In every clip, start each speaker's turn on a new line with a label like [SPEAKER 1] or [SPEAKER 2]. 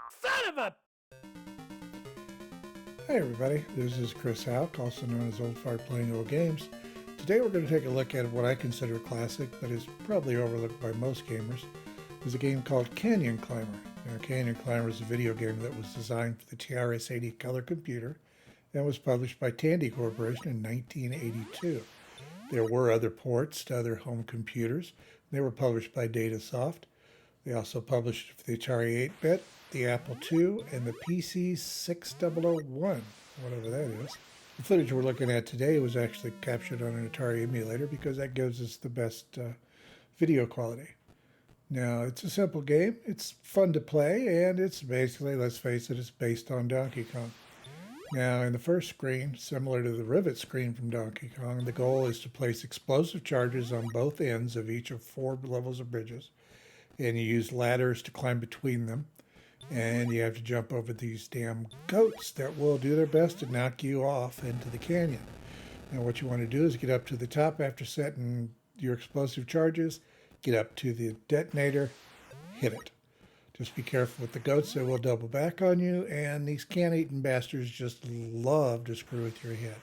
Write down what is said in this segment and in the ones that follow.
[SPEAKER 1] Son of a...
[SPEAKER 2] Hi everybody, this is Chris Houck, also known as Old Fart Playing Old Games. Today we're going to take a look at what I consider a classic, but is probably overlooked by most gamers. It's a game called Canyon Climber. Now, Canyon Climber is a video game that was designed for the TRS-80 Color Computer and was published by Tandy Corporation in 1982. There were other ports to other home computers. They were published by Datasoft. They also published for the Atari 8-bit, the Apple II, and the PC 6001, whatever that is. The footage we're looking at today was actually captured on an Atari emulator because that gives us the best video quality. Now, it's a simple game, it's fun to play, and it's basically, let's face it, it's based on Donkey Kong. Now, in the first screen, similar to the rivet screen from Donkey Kong, the goal is to place explosive charges on both ends of each of 4 levels of bridges. And you use ladders to climb between them. And you have to jump over these damn goats that will do their best to knock you off into the canyon. Now what you want to do is get up to the top after setting your explosive charges, get up to the detonator, hit it. Just be careful with the goats, they will double back on you, and these can-eating bastards just love to screw with your head.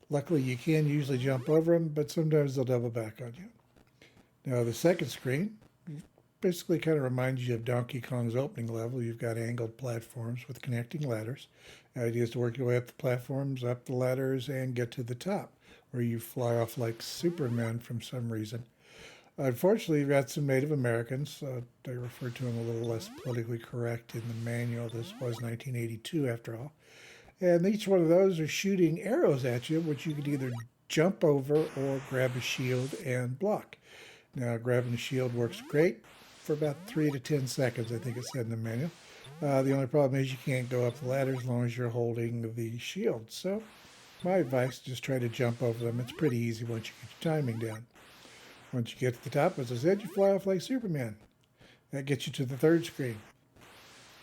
[SPEAKER 2] Luckily you can usually jump over them, but sometimes they'll double back on you. Now the second screen basically kind of reminds you of Donkey Kong's opening level. You've got angled platforms with connecting ladders. The idea is to work your way up the platforms, up the ladders, and get to the top, where you fly off like Superman from some reason. Unfortunately, you've got some Native Americans. They refer to them a little less politically correct in the manual. This was 1982, after all. And each one of those are shooting arrows at you, which you could either jump over or grab a shield and block. Now, grabbing the shield works great for about 3 to 10 seconds, I think it said in the manual. The only problem is you can't go up the ladder as long as you're holding the shield. So my advice is just try to jump over them. It's pretty easy once you get your timing down. Once you get to the top, as I said, you fly off like Superman. That gets you to the third screen.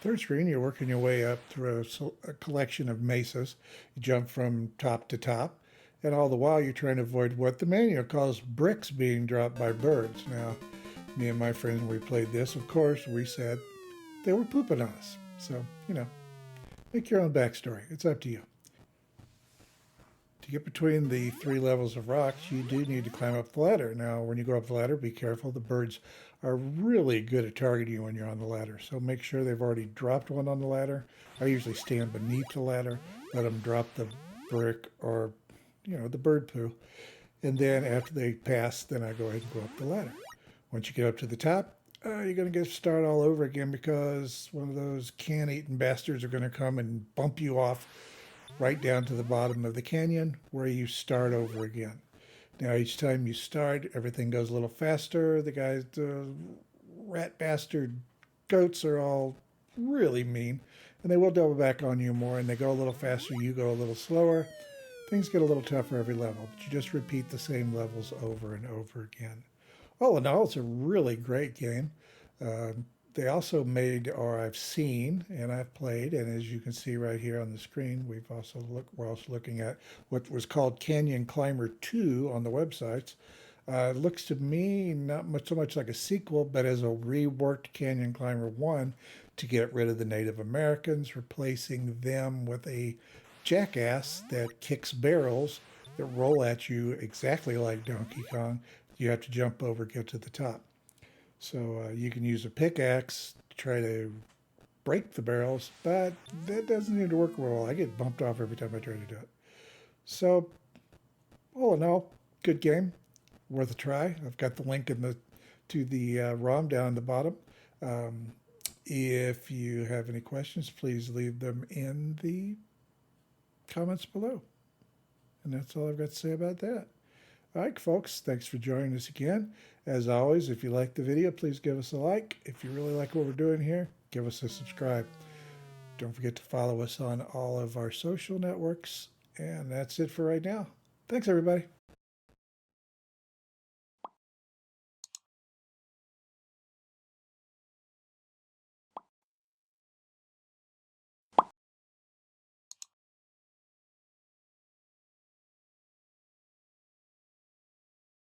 [SPEAKER 2] Third screen, you're working your way up through a collection of mesas. You jump from top to top. And all the while, you're trying to avoid what the manual calls bricks being dropped by birds. Now, me and my friends, when we played this, of course, we said they were pooping on us. So, make your own backstory. It's up to you. To get between the 3 levels of rocks, you do need to climb up the ladder. Now, when you go up the ladder, be careful. The birds are really good at targeting you when you're on the ladder. So make sure they've already dropped one on the ladder. I usually stand beneath the ladder, let them drop the brick or the bird poo. And then after they pass, then I go ahead and go up the ladder. Once you get up to the top, you're going to get to start all over again because one of those can-eating bastards are going to come and bump you off right down to the bottom of the canyon where you start over again. Now, each time you start, everything goes a little faster. The rat bastard goats are all really mean, and they will double back on you more, and they go a little faster, you go a little slower. Things get a little tougher every level, but you just repeat the same levels over and over again. All in all, it's a really great game. They also made, or I've seen, and I've played, and as you can see right here on the screen, we're also looking at what was called Canyon Climber 2 on the websites. It looks to me not so much like a sequel, but as a reworked Canyon Climber 1 to get rid of the Native Americans, replacing them with a jackass that kicks barrels that roll at you exactly like Donkey Kong. You have to jump over, get to the top. So you can use a pickaxe to try to break the barrels, but that doesn't seem to work well. I get bumped off every time I try to do it. So all in all, good game, worth a try. I've got the link to the ROM down at the bottom. If you have any questions, please leave them in the comments below. And that's all I've got to say about that. All right, folks, thanks for joining us again. As always, if you liked the video, please give us a like. If you really like what we're doing here, give us a subscribe. Don't forget to follow us on all of our social networks. And that's it for right now. Thanks, everybody.